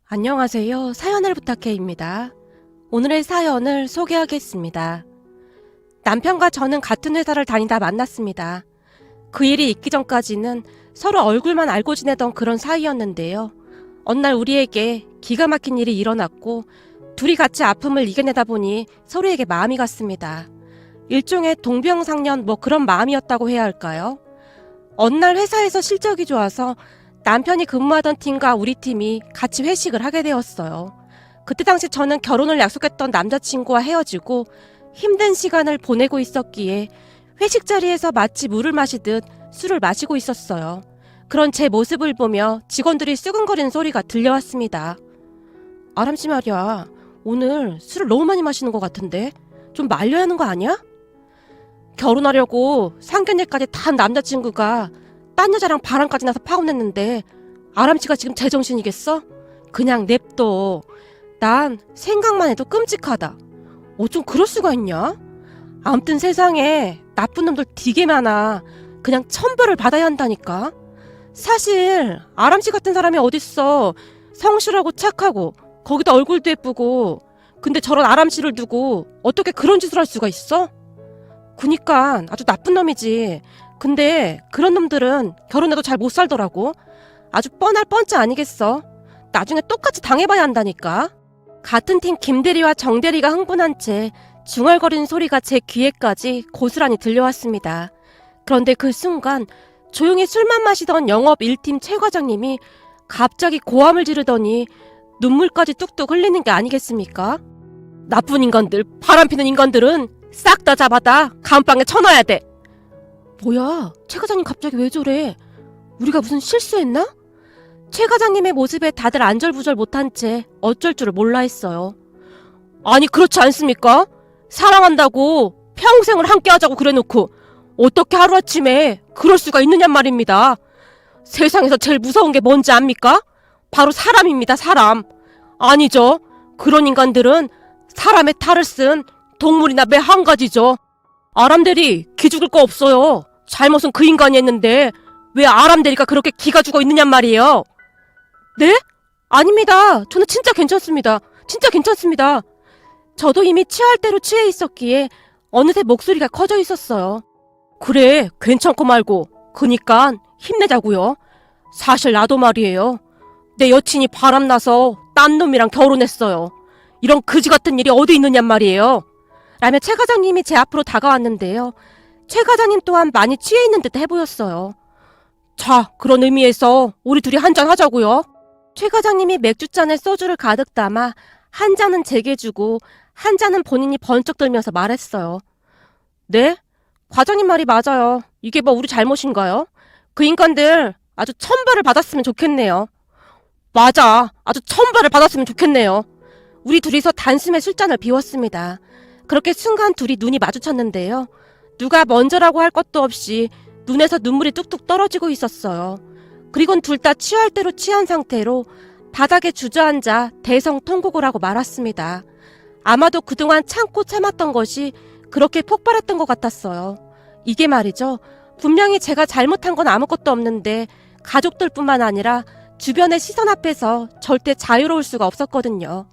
안녕하세요. 사연을 부탁해입니다. 오늘의 사연을 소개하겠습니다. 남편과 저는 같은 회사를 다니다 만났습니다. 그 일이 있기 전까지는 서로 얼굴만 알고 지내던 그런 사이였는데요. 어느 날 우리에게 기가 막힌 일이 일어났고 둘이 같이 아픔을 이겨내다 보니 서로에게 마음이 갔습니다. 일종의 동병상련 그런 마음이었다고 해야 할까요? 어느 날 회사에서 실적이 좋아서 남편이 근무하던 팀과 우리 팀이 같이 회식을 하게 되었어요. 그때 당시 저는 결혼을 약속했던 남자친구와 헤어지고 힘든 시간을 보내고 있었기에 회식 자리에서 마치 물을 마시듯 술을 마시고 있었어요. 그런 제 모습을 보며 직원들이 수근거리는 소리가 들려왔습니다. 아람씨 말이야, 오늘 술을 너무 많이 마시는 것 같은데 좀 말려야 하는 거 아니야? 결혼하려고 상견례까지 다 한 남자친구가 딴 여자랑 바람까지 나서 파혼했는데 아람씨가 지금 제정신이겠어? 그냥 냅둬. 난 생각만 해도 끔찍하다. 어쩜 그럴 수가 있냐? 아무튼 세상에 나쁜 놈들 되게 많아. 그냥 천벌을 받아야 한다니까. 사실 아람씨 같은 사람이 어딨어. 성실하고 착하고 거기다 얼굴도 예쁘고. 근데 저런 아람씨를 두고 어떻게 그런 짓을 할 수가 있어? 그니까 아주 나쁜 놈이지. 근데 그런 놈들은 결혼해도 잘 못 살더라고. 아주 뻔할 뻔짜 아니겠어. 나중에 똑같이 당해봐야 한다니까. 같은 팀 김대리와 정대리가 흥분한 채 중얼거리는 소리가 제 귀에까지 고스란히 들려왔습니다. 그런데 그 순간 조용히 술만 마시던 영업 1팀 최 과장님이 갑자기 고함을 지르더니 눈물까지 뚝뚝 흘리는 게 아니겠습니까? 나쁜 인간들, 바람피는 인간들은 싹 다 잡아다 감방에 쳐놔야 돼. 뭐야, 최 과장님 갑자기 왜 저래? 우리가 무슨 실수했나? 최 과장님의 모습에 다들 안절부절 못한 채 어쩔 줄을 몰라 했어요. 아니 그렇지 않습니까? 사랑한다고 평생을 함께 하자고 그래놓고 어떻게 하루아침에 그럴 수가 있느냔 말입니다. 세상에서 제일 무서운 게 뭔지 압니까? 바로 사람입니다, 사람. 아니죠. 그런 인간들은 사람의 탈을 쓴 동물이나 매 한 가지죠. 아람대리 기죽을 거 없어요. 잘못은 그 인간이 했는데 왜 아람대리가 그렇게 기가 죽어 있느냔 말이에요. 네? 아닙니다. 저는 진짜 괜찮습니다. 진짜 괜찮습니다. 저도 이미 취할 대로 취해 있었기에 어느새 목소리가 커져 있었어요. 그래, 괜찮고 말고 그니까 힘내자고요. 사실 나도 말이에요. 내 여친이 바람나서 딴 놈이랑 결혼했어요. 이런 그지 같은 일이 어디 있느냔 말이에요. 라며 최 과장님이 제 앞으로 다가왔는데요. 최 과장님 또한 많이 취해 있는 듯 해보였어요. 자, 그런 의미에서 우리 둘이 한잔 하자고요. 최 과장님이 맥주잔에 소주를 가득 담아 한 잔은 제게 주고 한 잔은 본인이 번쩍 들면서 말했어요. 네? 과장님 말이 맞아요. 이게 우리 잘못인가요? 그 인간들 아주 천벌을 받았으면 좋겠네요. 맞아. 아주 천벌을 받았으면 좋겠네요. 우리 둘이서 단숨에 술잔을 비웠습니다. 그렇게 순간 둘이 눈이 마주쳤는데요. 누가 먼저라고 할 것도 없이 눈에서 눈물이 뚝뚝 떨어지고 있었어요. 그리곤 둘 다 취할 대로 취한 상태로 바닥에 주저앉아 대성통곡을 하고 말았습니다. 아마도 그동안 참고 참았던 것이 그렇게 폭발했던 것 같았어요. 이게 말이죠. 분명히 제가 잘못한 건 아무것도 없는데 가족들뿐만 아니라 주변의 시선 앞에서 절대 자유로울 수가 없었거든요.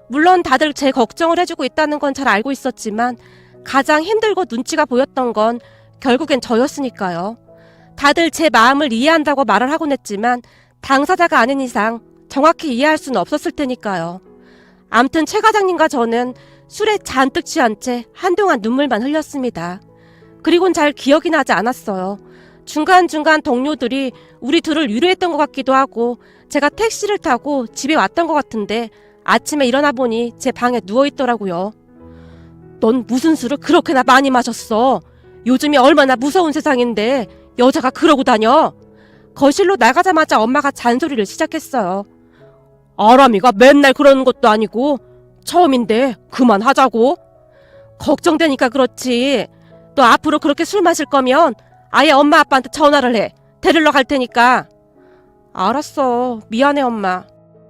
물론 다들 제 걱정을 해주고 있다는 건 잘 알고 있었지만 가장 힘들고 눈치가 보였던 건 결국엔 저였으니까요. 다들 제 마음을 이해한다고 말을 하곤 했지만 당사자가 아닌 이상 정확히 이해할 수는 없었을 테니까요. 암튼 최 과장님과 저는 술에 잔뜩 취한 채 한동안 눈물만 흘렸습니다. 그리곤 잘 기억이 나지 않았어요. 중간중간 동료들이 우리 둘을 위로했던 것 같기도 하고 제가 택시를 타고 집에 왔던 것 같은데 아침에 일어나 보니 제 방에 누워있더라고요. 넌 무슨 술을 그렇게나 많이 마셨어? 요즘이 얼마나 무서운 세상인데 여자가 그러고 다녀? 거실로 나가자마자 엄마가 잔소리를 시작했어요. 아람이가 맨날 그러는 것도 아니고 처음인데 그만하자고. 걱정되니까 그렇지. 너 앞으로 그렇게 술 마실 거면 아예 엄마 아빠한테 전화를 해. 데리러 갈 테니까. 알았어. 미안해 엄마.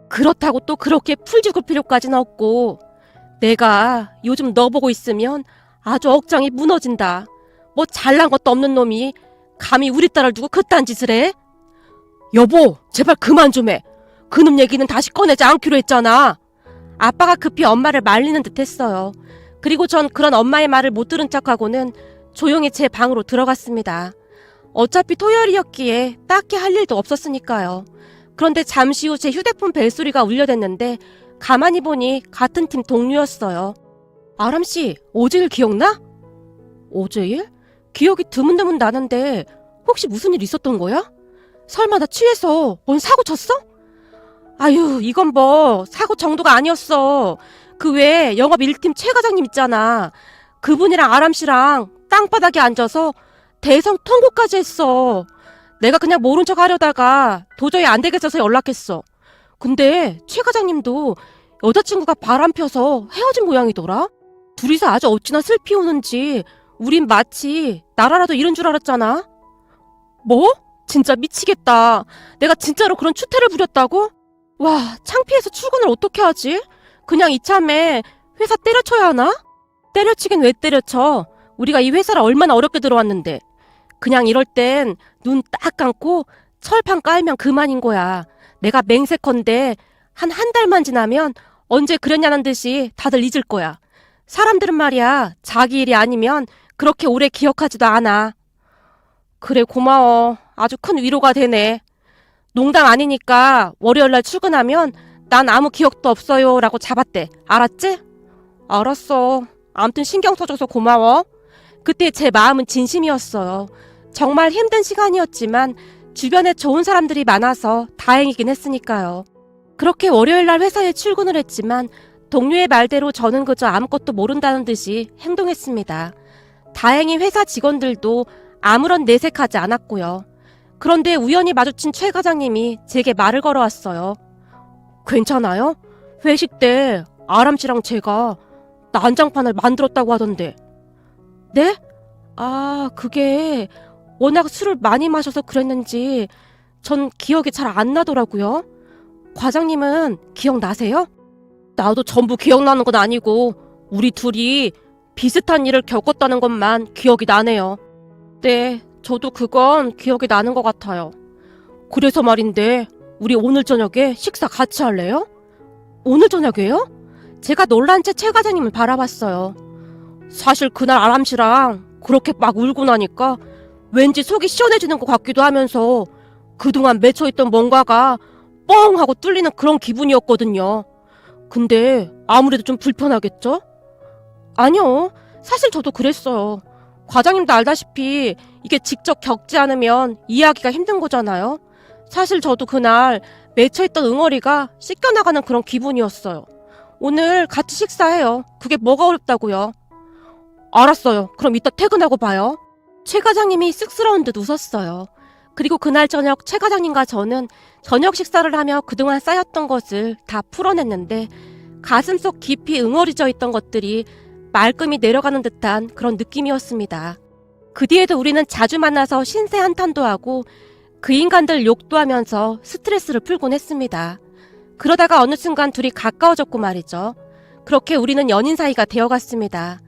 그렇다고 또 그렇게 풀 죽을 필요까지는 없고 내가 요즘 너 보고 있으면 아주 억장이 무너진다. 잘난 것도 없는 놈이 감히 우리 딸을 두고 그딴 짓을 해? 여보, 제발 그만 좀 해. 그놈 얘기는 다시 꺼내지 않기로 했잖아. 아빠가 급히 엄마를 말리는 듯 했어요. 그리고 전 그런 엄마의 말을 못 들은 척하고는 조용히 제 방으로 들어갔습니다. 어차피 토요일이었기에 딱히 할 일도 없었으니까요. 그런데 잠시 후 제 휴대폰 벨소리가 울려댔는데 가만히 보니 같은 팀 동료였어요. 아람씨, 어제 일 기억나? 어제 일? 기억이 드문드문 나는데 혹시 무슨 일 있었던 거야? 설마 나 취해서 뭔 사고 쳤어? 아유, 이건 뭐 사고 정도가 아니었어. 그 외에 영업 1팀 최 과장님 있잖아. 그분이랑 아람씨랑 땅바닥에 앉아서 대성 통보까지 했어. 내가 그냥 모른 척 하려다가 도저히 안 되겠어서 연락했어. 근데 최 과장님도 여자친구가 바람 펴서 헤어진 모양이더라. 둘이서 아주 어찌나 슬피 우는지 우린 마치 나라라도 잃은 줄 알았잖아. 뭐? 진짜 미치겠다. 내가 진짜로 그런 추태를 부렸다고? 와, 창피해서 출근을 어떻게 하지? 그냥 이참에 회사 때려쳐야 하나? 때려치긴 왜 때려쳐? 우리가 이 회사를 얼마나 어렵게 들어왔는데. 그냥 이럴 땐 눈 딱 감고 철판 깔면 그만인 거야. 내가 맹세컨대 한 달만 지나면 언제 그랬냐는 듯이 다들 잊을 거야. 사람들은 말이야, 자기 일이 아니면 그렇게 오래 기억하지도 않아. 그래, 고마워. 아주 큰 위로가 되네. 농담 아니니까 월요일날 출근하면 난 아무 기억도 없어요 라고 잡았대. 알았지? 알았어. 아무튼 신경 써줘서 고마워. 그때 제 마음은 진심이었어요. 정말 힘든 시간이었지만 주변에 좋은 사람들이 많아서 다행이긴 했으니까요. 그렇게 월요일날 회사에 출근을 했지만 동료의 말대로 저는 그저 아무것도 모른다는 듯이 행동했습니다. 다행히 회사 직원들도 아무런 내색하지 않았고요. 그런데 우연히 마주친 최 과장님이 제게 말을 걸어왔어요. 괜찮아요? 회식 때 아람씨랑 제가 난장판을 만들었다고 하던데. 네? 아, 그게 워낙 술을 많이 마셔서 그랬는지 전 기억이 잘 안 나더라고요. 과장님은 기억나세요? 나도 전부 기억나는 건 아니고 우리 둘이 비슷한 일을 겪었다는 것만 기억이 나네요. 네, 저도 그건 기억이 나는 것 같아요. 그래서 말인데 우리 오늘 저녁에 식사 같이 할래요? 오늘 저녁에요? 제가 놀란 채 최 과장님을 바라봤어요. 사실 그날 아람씨랑 그렇게 막 울고 나니까 왠지 속이 시원해지는 것 같기도 하면서 그동안 맺혀있던 뭔가가 뻥 하고 뚫리는 그런 기분이었거든요. 근데 아무래도 좀 불편하겠죠? 아니요. 사실 저도 그랬어요. 과장님도 알다시피 이게 직접 겪지 않으면 이해하기가 힘든 거잖아요. 사실 저도 그날 맺혀있던 응어리가 씻겨나가는 그런 기분이었어요. 오늘 같이 식사해요. 그게 뭐가 어렵다고요? 알았어요. 그럼 이따 퇴근하고 봐요. 최 과장님이 쑥스러운 듯 웃었어요. 그리고 그날 저녁 최 과장님과 저는 저녁 식사를 하며 그동안 쌓였던 것을 다 풀어냈는데 가슴속 깊이 응어리져 있던 것들이 말끔히 내려가는 듯한 그런 느낌이었습니다. 그 뒤에도 우리는 자주 만나서 신세 한탄도 하고 그 인간들 욕도 하면서 스트레스를 풀곤 했습니다. 그러다가 어느 순간 둘이 가까워졌고 말이죠. 그렇게 우리는 연인 사이가 되어갔습니다.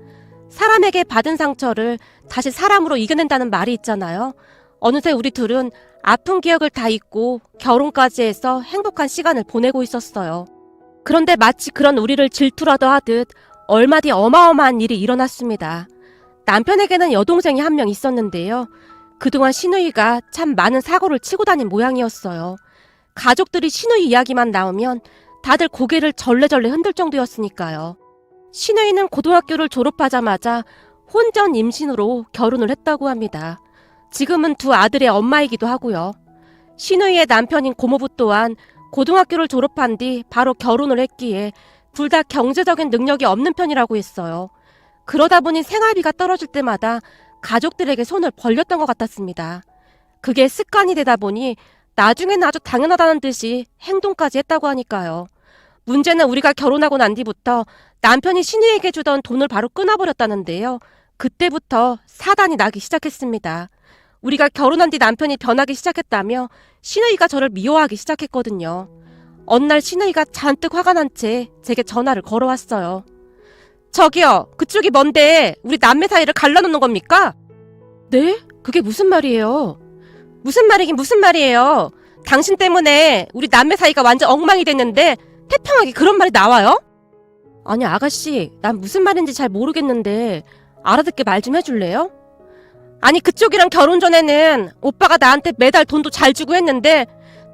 사람에게 받은 상처를 다시 사람으로 이겨낸다는 말이 있잖아요. 어느새 우리 둘은 아픈 기억을 다 잊고 결혼까지 해서 행복한 시간을 보내고 있었어요. 그런데 마치 그런 우리를 질투라도 하듯 얼마 뒤 어마어마한 일이 일어났습니다. 남편에게는 여동생이 한 명 있었는데요. 그동안 시누이가 참 많은 사고를 치고 다닌 모양이었어요. 가족들이 시누이 이야기만 나오면 다들 고개를 절레절레 흔들 정도였으니까요. 시누이는 고등학교를 졸업하자마자 혼전 임신으로 결혼을 했다고 합니다. 지금은 두 아들의 엄마이기도 하고요. 시누이의 남편인 고모부 또한 고등학교를 졸업한 뒤 바로 결혼을 했기에 둘 다 경제적인 능력이 없는 편이라고 했어요. 그러다 보니 생활비가 떨어질 때마다 가족들에게 손을 벌렸던 것 같았습니다. 그게 습관이 되다 보니 나중엔 아주 당연하다는 듯이 행동까지 했다고 하니까요. 문제는 우리가 결혼하고 난 뒤부터 남편이 시누이에게 주던 돈을 바로 끊어버렸다는데요. 그때부터 사단이 나기 시작했습니다. 우리가 결혼한 뒤 남편이 변하기 시작했다며 시누이가 저를 미워하기 시작했거든요. 어느 날 시누이가 잔뜩 화가 난 채 제게 전화를 걸어왔어요. 저기요, 그쪽이 뭔데 우리 남매 사이를 갈라놓는 겁니까? 네? 그게 무슨 말이에요? 무슨 말이긴 무슨 말이에요? 당신 때문에 우리 남매 사이가 완전 엉망이 됐는데 태평하게 그런 말이 나와요? 아니 아가씨, 난 무슨 말인지 잘 모르겠는데 알아듣게 말 좀 해줄래요? 아니 그쪽이랑 결혼 전에는 오빠가 나한테 매달 돈도 잘 주고 했는데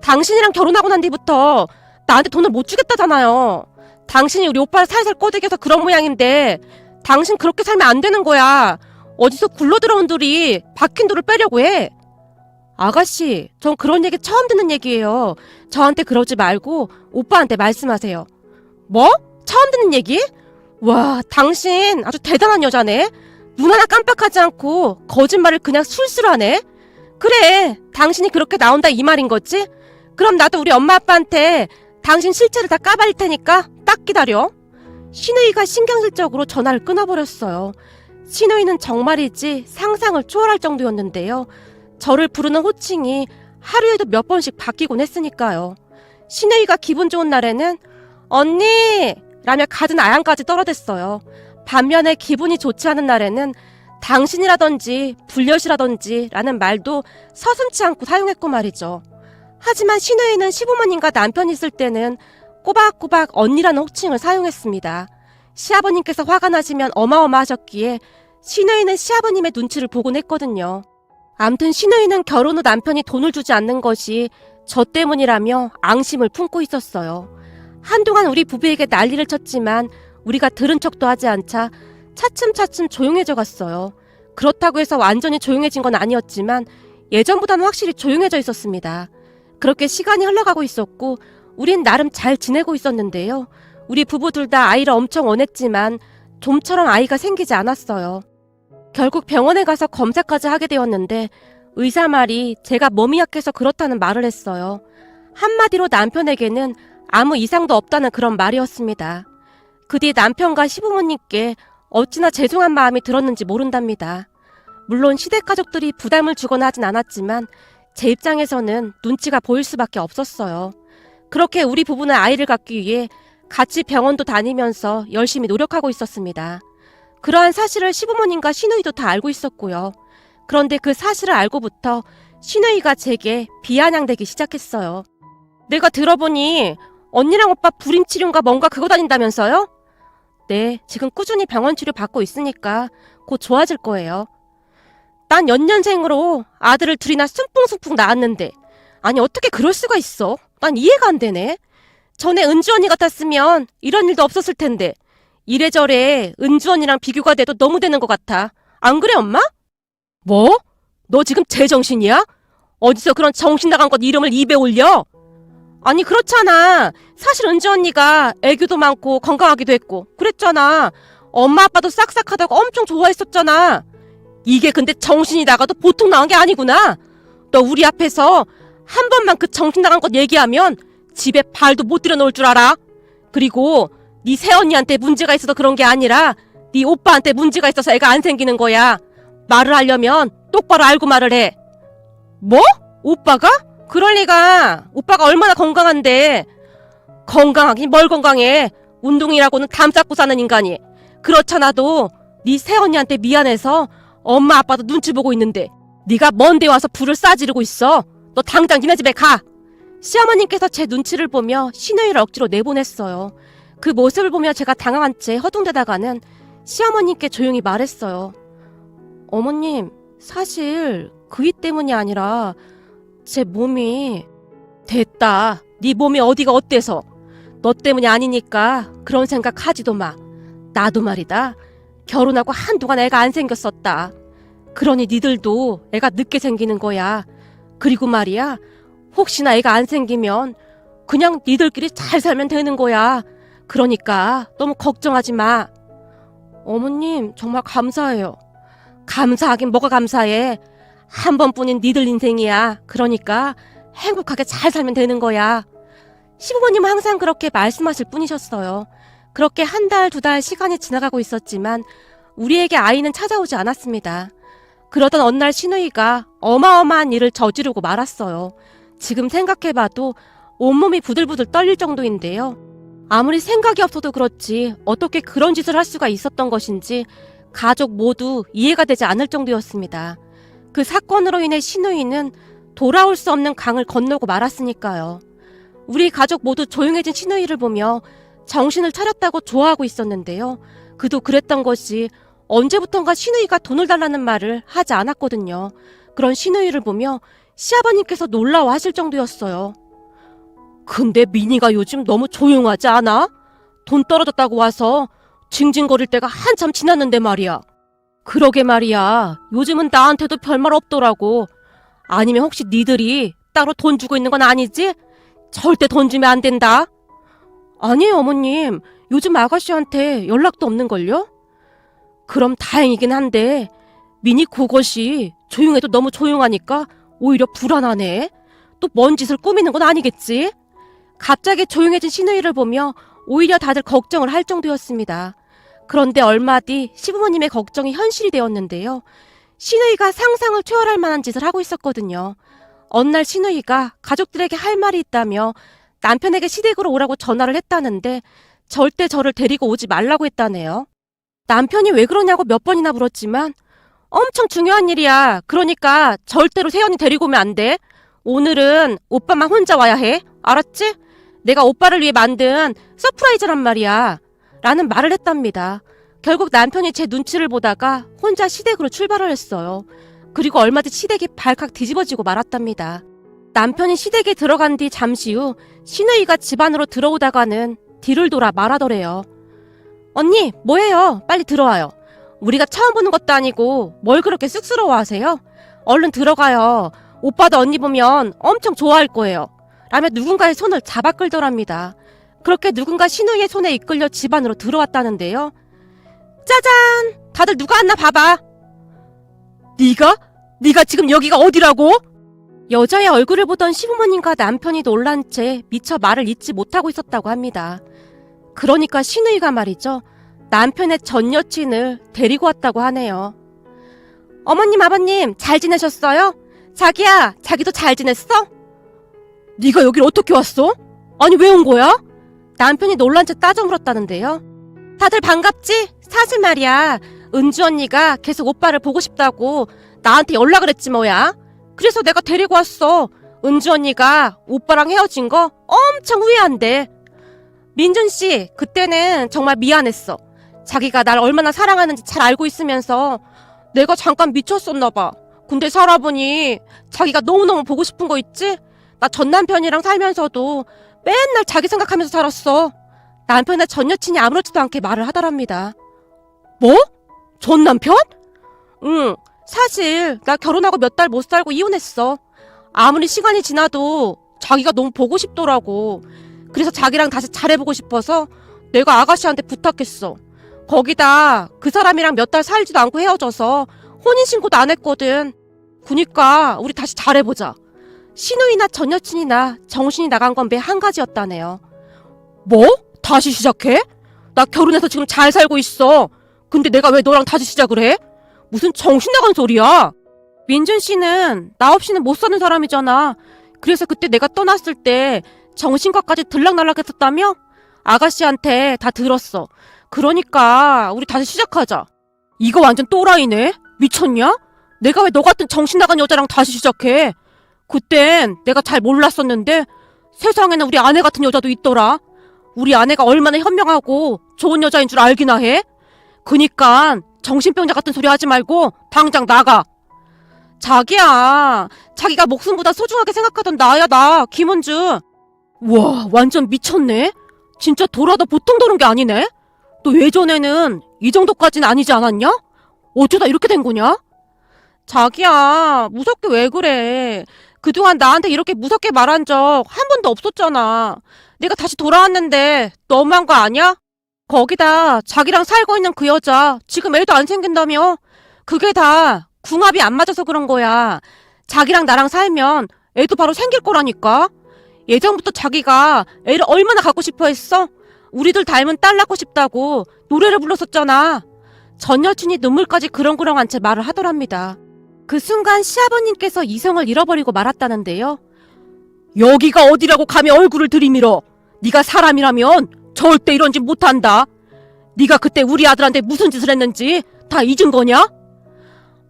당신이랑 결혼하고 난 뒤부터 나한테 돈을 못 주겠다잖아요. 당신이 우리 오빠를 살살 꼬드겨서 그런 모양인데 당신 그렇게 살면 안 되는 거야. 어디서 굴러들어온 돌이 박힌 돌을 빼려고 해. 아가씨, 전 그런 얘기 처음 듣는 얘기예요. 저한테 그러지 말고 오빠한테 말씀하세요. 뭐? 처음 듣는 얘기? 와, 당신 아주 대단한 여자네. 눈 하나 깜빡하지 않고 거짓말을 그냥 술술 하네. 그래, 당신이 그렇게 나온다 이 말인 거지? 그럼 나도 우리 엄마 아빠한테 당신 실체를 다 까발릴 테니까 딱 기다려. 신우이가 신경질적으로 전화를 끊어버렸어요. 신우이는 정말이지 상상을 초월할 정도였는데요. 저를 부르는 호칭이 하루에도 몇 번씩 바뀌곤 했으니까요. 신우이가 기분 좋은 날에는 언니! 라며 갖은 아양까지 떨어댔어요. 반면에 기분이 좋지 않은 날에는 당신이라든지 불려시라든지 라는 말도 서슴지 않고 사용했고 말이죠. 하지만 신우이는 시부모님과 남편이 있을 때는 꼬박꼬박 언니라는 호칭을 사용했습니다. 시아버님께서 화가 나시면 어마어마하셨기에 신우이는 시아버님의 눈치를 보곤 했거든요. 암튼 신우이는 결혼 후 남편이 돈을 주지 않는 것이 저 때문이라며 앙심을 품고 있었어요. 한동안 우리 부부에게 난리를 쳤지만 우리가 들은 척도 하지 않자 차츰차츰 조용해져 갔어요. 그렇다고 해서 완전히 조용해진 건 아니었지만 예전보다는 확실히 조용해져 있었습니다. 그렇게 시간이 흘러가고 있었고 우린 나름 잘 지내고 있었는데요. 우리 부부 둘 다 아이를 엄청 원했지만 좀처럼 아이가 생기지 않았어요. 결국 병원에 가서 검사까지 하게 되었는데 의사 말이 제가 몸이 약해서 그렇다는 말을 했어요. 한마디로 남편에게는 아무 이상도 없다는 그런 말이었습니다. 그 뒤 남편과 시부모님께 어찌나 죄송한 마음이 들었는지 모른답니다. 물론 시댁 가족들이 부담을 주거나 하진 않았지만 제 입장에서는 눈치가 보일 수밖에 없었어요. 그렇게 우리 부부는 아이를 갖기 위해 같이 병원도 다니면서 열심히 노력하고 있었습니다. 그러한 사실을 시부모님과 신우이도 다 알고 있었고요. 그런데 그 사실을 알고부터 신우이가 제게 비아냥대기 시작했어요. 내가 들어보니 언니랑 오빠 불임치료인가 뭔가 그거 다닌다면서요? 네, 지금 꾸준히 병원 치료 받고 있으니까 곧 좋아질 거예요. 난 연년생으로 아들을 둘이나 숨풍숨풍 낳았는데 아니 어떻게 그럴 수가 있어? 난 이해가 안 되네. 전에 은주 언니 같았으면 이런 일도 없었을 텐데 이래저래 은주 언니랑 비교가 돼도 너무 되는 것 같아. 안 그래 엄마? 뭐? 너 지금 제정신이야? 어디서 그런 정신 나간 것 이름을 입에 올려? 아니 그렇잖아. 사실 은주 언니가 애교도 많고 건강하기도 했고 그랬잖아. 엄마 아빠도 싹싹하다고 엄청 좋아했었잖아. 이게 근데 정신이 나가도 보통 나온 게 아니구나. 너 우리 앞에서 한 번만 그 정신 나간 것 얘기하면 집에 발도 못 들여놓을 줄 알아. 그리고 네 새언니한테 문제가 있어서 그런 게 아니라 네 오빠한테 문제가 있어서 애가 안 생기는 거야. 말을 하려면 똑바로 알고 말을 해. 뭐? 오빠가? 그럴 리가. 오빠가 얼마나 건강한데. 건강하긴 뭘 건강해. 운동이라고는 담 쌓고 사는 인간이. 그렇잖아도 네 새언니한테 미안해서 엄마 아빠도 눈치 보고 있는데 네가 먼데 와서 불을 싸지르고 있어. 너 당장 니네 집에 가. 시어머님께서 제 눈치를 보며 신우이를 억지로 내보냈어요. 그 모습을 보며 제가 당황한 채 허둥대다가는 시어머님께 조용히 말했어요. 어머님, 사실 그이 때문이 아니라 제 몸이... 됐다. 네 몸이 어디가 어때서. 너 때문이 아니니까 그런 생각 하지도 마. 나도 말이다. 결혼하고 한동안 애가 안 생겼었다. 그러니 니들도 애가 늦게 생기는 거야. 그리고 말이야, 혹시나 애가 안 생기면 그냥 니들끼리 잘 살면 되는 거야. 그러니까 너무 걱정하지 마. 어머님, 정말 감사해요. 감사하긴 뭐가 감사해. 한 번뿐인 니들 인생이야. 그러니까 행복하게 잘 살면 되는 거야. 시부모님은 항상 그렇게 말씀하실 뿐이셨어요. 그렇게 한 달, 두 달 시간이 지나가고 있었지만 우리에게 아이는 찾아오지 않았습니다. 그러던 어느 날 신우이가 어마어마한 일을 저지르고 말았어요. 지금 생각해봐도 온몸이 부들부들 떨릴 정도인데요. 아무리 생각이 없어도 그렇지 어떻게 그런 짓을 할 수가 있었던 것인지 가족 모두 이해가 되지 않을 정도였습니다. 그 사건으로 인해 신우이는 돌아올 수 없는 강을 건너고 말았으니까요. 우리 가족 모두 조용해진 신우이를 보며 정신을 차렸다고 좋아하고 있었는데요. 그도 그랬던 것이 언제부턴가 신우이가 돈을 달라는 말을 하지 않았거든요. 그런 신우이를 보며 시아버님께서 놀라워 하실 정도였어요. 근데 미니가 요즘 너무 조용하지 않아? 돈 떨어졌다고 와서 징징거릴 때가 한참 지났는데 말이야. 그러게 말이야. 요즘은 나한테도 별말 없더라고. 아니면 혹시 니들이 따로 돈 주고 있는 건 아니지? 절대 돈 주면 안 된다. 아니에요, 어머님. 요즘 아가씨한테 연락도 없는걸요? 그럼 다행이긴 한데 미니 그것이 조용해도 너무 조용하니까 오히려 불안하네. 또 뭔 짓을 꾸미는 건 아니겠지? 갑자기 조용해진 신우이를 보며 오히려 다들 걱정을 할 정도였습니다. 그런데 얼마 뒤 시부모님의 걱정이 현실이 되었는데요. 신우이가 상상을 초월할 만한 짓을 하고 있었거든요. 어느 날 신우이가 가족들에게 할 말이 있다며 남편에게 시댁으로 오라고 전화를 했다는데 절대 저를 데리고 오지 말라고 했다네요. 남편이 왜 그러냐고 몇 번이나 물었지만 엄청 중요한 일이야. 그러니까 절대로 세연이 데리고 오면 안 돼. 오늘은 오빠만 혼자 와야 해. 알았지? 내가 오빠를 위해 만든 서프라이즈란 말이야. 라는 말을 했답니다. 결국 남편이 제 눈치를 보다가 혼자 시댁으로 출발을 했어요. 그리고 얼마 뒤 시댁이 발칵 뒤집어지고 말았답니다. 남편이 시댁에 들어간 뒤 잠시 후 신우이가 집 안으로 들어오다가는 뒤를 돌아 말하더래요. 언니, 뭐해요? 빨리 들어와요. 우리가 처음 보는 것도 아니고 뭘 그렇게 쑥스러워하세요? 얼른 들어가요. 오빠도 언니 보면 엄청 좋아할 거예요. 라며 누군가의 손을 잡아 끌더랍니다. 그렇게 누군가 신우이의 손에 이끌려 집 안으로 들어왔다는데요. 짜잔! 다들 누가 왔나 봐봐. 네가 지금 여기가 어디라고? 여자의 얼굴을 보던 시부모님과 남편이 놀란 채 미처 말을 잇지 못하고 있었다고 합니다. 그러니까 신우이가 말이죠. 남편의 전 여친을 데리고 왔다고 하네요. 어머님, 아버님 잘 지내셨어요? 자기야, 자기도 잘 지냈어? 네가 여길 어떻게 왔어? 아니 왜 온 거야? 남편이 놀란 채 따져 물었다는데요. 다들 반갑지? 사실 말이야, 은주 언니가 계속 오빠를 보고 싶다고 나한테 연락을 했지 뭐야. 그래서 내가 데리고 왔어. 은주 언니가 오빠랑 헤어진 거 엄청 후회한대. 민준씨, 그때는 정말 미안했어. 자기가 날 얼마나 사랑하는지 잘 알고 있으면서 내가 잠깐 미쳤었나봐. 근데 살아보니 자기가 너무너무 보고 싶은 거 있지? 나 전 남편이랑 살면서도 맨날 자기 생각하면서 살았어. 남편의 전 여친이 아무렇지도 않게 말을 하더랍니다. 뭐? 전 남편? 응, 사실 나 결혼하고 몇 달 못 살고 이혼했어. 아무리 시간이 지나도 자기가 너무 보고 싶더라고. 그래서 자기랑 다시 잘해보고 싶어서 내가 아가씨한테 부탁했어. 거기다 그 사람이랑 몇 달 살지도 않고 헤어져서 혼인신고도 안 했거든. 그니까 우리 다시 잘해보자. 신우이나 전 여친이나 정신이 나간 건 매 한 가지였다네요. 뭐? 다시 시작해? 나 결혼해서 지금 잘 살고 있어. 근데 내가 왜 너랑 다시 시작을 해? 무슨 정신 나간 소리야? 민준 씨는 나 없이는 못 사는 사람이잖아. 그래서 그때 내가 떠났을 때 정신과까지 들락날락했었다며? 아가씨한테 다 들었어. 그러니까 우리 다시 시작하자. 이거 완전 또라이네. 미쳤냐? 내가 왜 너 같은 정신 나간 여자랑 다시 시작해? 그땐 내가 잘 몰랐었는데 세상에는 우리 아내 같은 여자도 있더라. 우리 아내가 얼마나 현명하고 좋은 여자인 줄 알기나 해? 그니까 정신병자 같은 소리 하지 말고 당장 나가. 자기야, 자기가 목숨보다 소중하게 생각하던 나야, 나 김은주. 와, 완전 미쳤네. 진짜 돌아도 보통 도는 게 아니네. 너 예전에는 이 정도까지는 아니지 않았냐? 어쩌다 이렇게 된 거냐? 자기야, 무섭게 왜 그래? 그동안 나한테 이렇게 무섭게 말한 적 한 번도 없었잖아. 내가 다시 돌아왔는데 너무한 거 아니야? 거기다 자기랑 살고 있는 그 여자 지금 애도 안 생긴다며? 그게 다 궁합이 안 맞아서 그런 거야. 자기랑 나랑 살면 애도 바로 생길 거라니까. 예전부터 자기가 애를 얼마나 갖고 싶어 했어? 우리들 닮은 딸 낳고 싶다고 노래를 불렀었잖아. 전 여친이 눈물까지 그렁그렁한 채 말을 하더랍니다. 그 순간 시아버님께서 이성을 잃어버리고 말았다는데요. 여기가 어디라고 감히 얼굴을 들이밀어. 네가 사람이라면 절대 이런 짓 못한다. 네가 그때 우리 아들한테 무슨 짓을 했는지 다 잊은 거냐?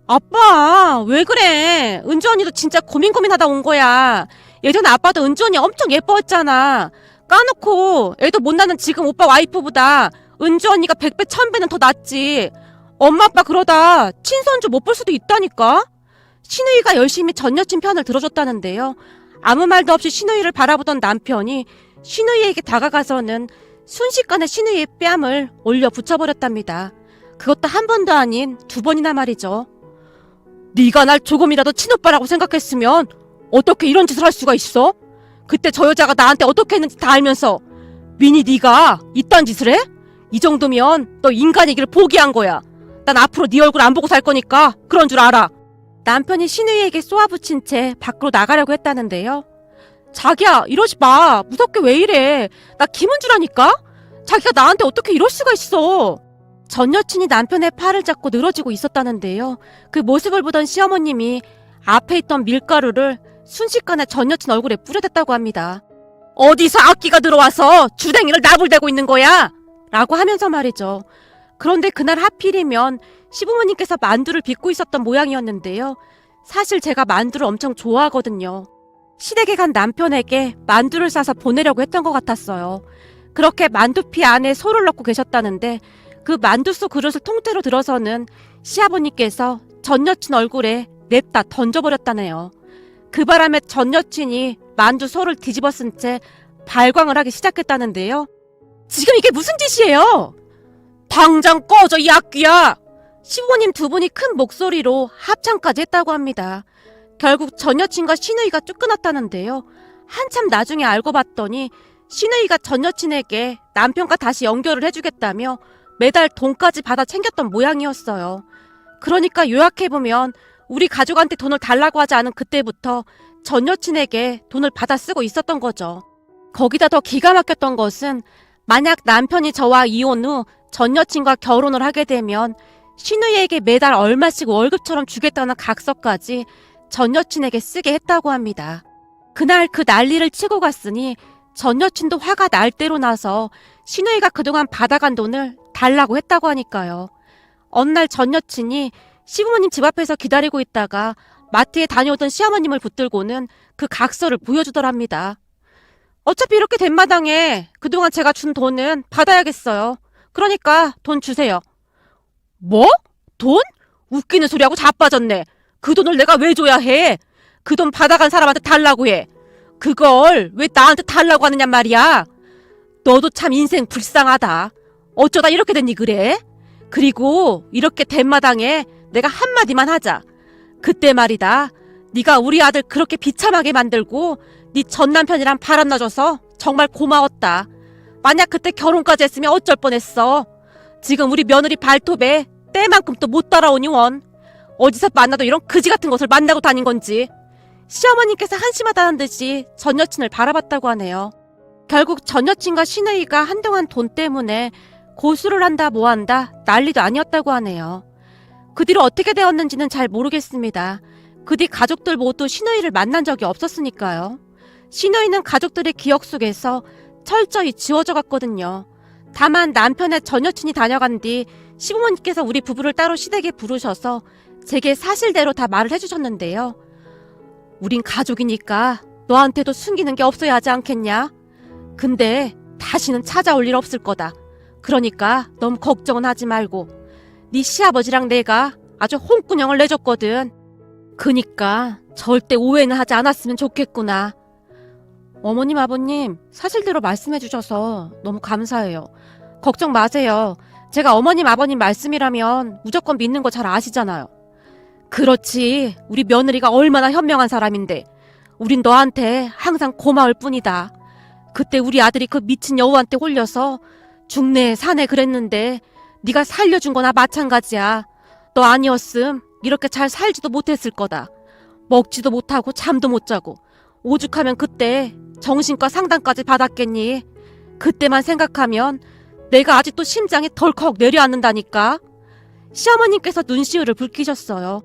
아빠, 왜 그래? 은주 언니도 진짜 고민하다 온 거야. 예전에 아빠도 은주 언니 엄청 예뻐했잖아. 까놓고 애도 못 낳는 지금 오빠 와이프보다 은주 언니가 100배, 1000배는 더 낫지. 엄마 아빠 그러다 친손주 못 볼 수도 있다니까? 신우이가 열심히 전 여친 편을 들어줬다는데요. 아무 말도 없이 신우이를 바라보던 남편이 신우이에게 다가가서는 순식간에 신우이의 뺨을 올려 붙여버렸답니다. 그것도 한 번도 아닌 2번이나 말이죠. 네가 날 조금이라도 친오빠라고 생각했으면 어떻게 이런 짓을 할 수가 있어? 그때 저 여자가 나한테 어떻게 했는지 다 알면서 미니 네가 이딴 짓을 해? 이 정도면 너 인간이기를 포기한 거야. 난 앞으로 네 얼굴 안 보고 살 거니까 그런 줄 알아. 남편이 신우이에게 쏘아붙인 채 밖으로 나가려고 했다는데요. 자기야, 이러지 마. 무섭게 왜 이래. 나 김은주라니까? 자기가 나한테 어떻게 이럴 수가 있어. 전 여친이 남편의 팔을 잡고 늘어지고 있었다는데요. 그 모습을 보던 시어머님이 앞에 있던 밀가루를 순식간에 전 여친 얼굴에 뿌려댔다고 합니다. 어디서 악기가 들어와서 주댕이를 나불대고 있는 거야? 라고 하면서 말이죠. 그런데 그날 하필이면 시부모님께서 만두를 빚고 있었던 모양이었는데요. 사실 제가 만두를 엄청 좋아하거든요. 시댁에 간 남편에게 만두를 싸서 보내려고 했던 것 같았어요. 그렇게 만두피 안에 소를 넣고 계셨다는데 그 만두소 그릇을 통째로 들어서는 시아버님께서 전 여친 얼굴에 냅다 던져버렸다네요. 그 바람에 전 여친이 만두 소를 뒤집어 쓴 채 발광을 하기 시작했다는데요. 지금 이게 무슨 짓이에요? 당장 꺼져 이 악귀야! 시부모님 2분이 큰 목소리로 합창까지 했다고 합니다. 결국 전 여친과 신우이가 쫓겨났다는데요. 한참 나중에 알고 봤더니 신우이가 전 여친에게 남편과 다시 연결을 해주겠다며 매달 돈까지 받아 챙겼던 모양이었어요. 그러니까 요약해보면 우리 가족한테 돈을 달라고 하지 않은 그때부터 전 여친에게 돈을 받아 쓰고 있었던 거죠. 거기다 더 기가 막혔던 것은 만약 남편이 저와 이혼 후 전 여친과 결혼을 하게 되면 신우이에게 매달 얼마씩 월급처럼 주겠다는 각서까지 전 여친에게 쓰게 했다고 합니다. 그날 그 난리를 치고 갔으니 전 여친도 화가 날 대로 나서 신우이가 그동안 받아간 돈을 달라고 했다고 하니까요. 어느 날 전 여친이 시부모님 집 앞에서 기다리고 있다가 마트에 다녀오던 시어머님을 붙들고는 그 각서를 보여주더랍니다. 어차피 이렇게 된 마당에 그동안 제가 준 돈은 받아야겠어요. 그러니까 돈 주세요. 뭐? 돈? 웃기는 소리하고 자빠졌네. 그 돈을 내가 왜 줘야 해? 그 돈 받아간 사람한테 달라고 해. 그걸 왜 나한테 달라고 하느냐 말이야. 너도 참 인생 불쌍하다. 어쩌다 이렇게 됐니 그래? 그리고 이렇게 된 마당에 내가 한마디만 하자. 그때 말이다. 네가 우리 아들 그렇게 비참하게 만들고 네 전 남편이랑 바람나줘서 정말 고마웠다. 만약 그때 결혼까지 했으면 어쩔 뻔했어. 지금 우리 며느리 발톱에 때만큼 또 못 따라오니 원. 어디서 만나도 이런 그지 같은 것을 만나고 다닌 건지. 시어머님께서 한심하다는 듯이 전 여친을 바라봤다고 하네요. 결국 전 여친과 신우이가 한동안 돈 때문에 고수를 한다 뭐한다 난리도 아니었다고 하네요. 그 뒤로 어떻게 되었는지는 잘 모르겠습니다. 그 뒤 가족들 모두 신우이를 만난 적이 없었으니까요. 신우이는 가족들의 기억 속에서 철저히 지워져 갔거든요. 다만 남편의 전 여친이 다녀간 뒤 시부모님께서 우리 부부를 따로 시댁에 부르셔서 제게 사실대로 다 말을 해주셨는데요. 우린 가족이니까 너한테도 숨기는 게 없어야 하지 않겠냐? 근데 다시는 찾아올 일 없을 거다. 그러니까 너무 걱정은 하지 말고. 네 시아버지랑 내가 아주 홍군형을 내줬거든. 그니까 절대 오해는 하지 않았으면 좋겠구나. 어머님 아버님 사실대로 말씀해 주셔서 너무 감사해요. 걱정 마세요. 제가 어머님 아버님 말씀이라면 무조건 믿는 거 잘 아시잖아요. 그렇지. 우리 며느리가 얼마나 현명한 사람인데. 우린 너한테 항상 고마울 뿐이다. 그때 우리 아들이 그 미친 여우한테 홀려서 죽네 사네 그랬는데 네가 살려준 거나 마찬가지야. 너 아니었음 이렇게 잘 살지도 못했을 거다. 먹지도 못하고 잠도 못 자고 오죽하면 그때 정신과 상담까지 받았겠니. 그때만 생각하면 내가 아직도 심장이 덜컥 내려앉는다니까. 시어머님께서 눈시울을 붉히셨어요.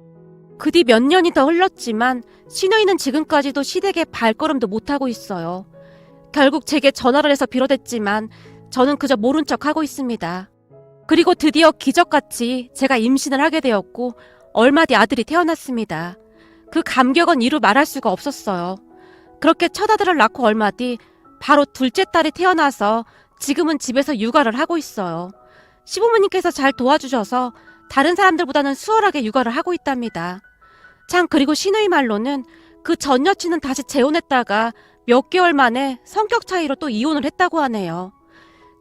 그 뒤 몇 년이 더 흘렀지만 신우이는 지금까지도 시댁에 발걸음도 못하고 있어요. 결국 제게 전화를 해서 빌어댔지만 저는 그저 모른 척하고 있습니다. 그리고 드디어 기적같이 제가 임신을 하게 되었고 얼마 뒤 아들이 태어났습니다. 그 감격은 이루 말할 수가 없었어요. 그렇게 첫 아들을 낳고 얼마 뒤 바로 둘째 딸이 태어나서 지금은 집에서 육아를 하고 있어요. 시부모님께서 잘 도와주셔서 다른 사람들보다는 수월하게 육아를 하고 있답니다. 참, 그리고 시누이 말로는 그 전 여친은 다시 재혼했다가 몇 개월 만에 성격 차이로 또 이혼을 했다고 하네요.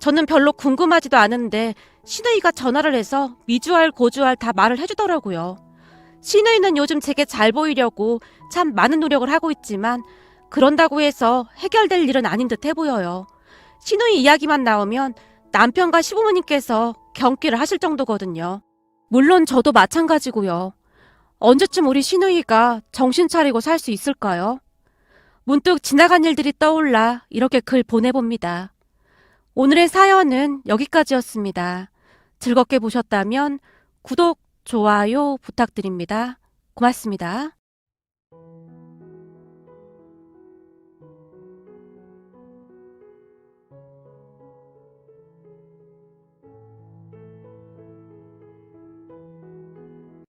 저는 별로 궁금하지도 않은데 시누이가 전화를 해서 미주알 고주알 다 말을 해주더라고요. 시누이는 요즘 제게 잘 보이려고 참 많은 노력을 하고 있지만 그런다고 해서 해결될 일은 아닌 듯 해 보여요. 시누이 이야기만 나오면 남편과 시부모님께서 경기를 하실 정도거든요. 물론 저도 마찬가지고요. 언제쯤 우리 시누이가 정신 차리고 살 수 있을까요? 문득 지나간 일들이 떠올라 이렇게 글 보내봅니다. 오늘의 사연은 여기까지였습니다. 즐겁게 보셨다면 구독, 좋아요 부탁드립니다. 고맙습니다.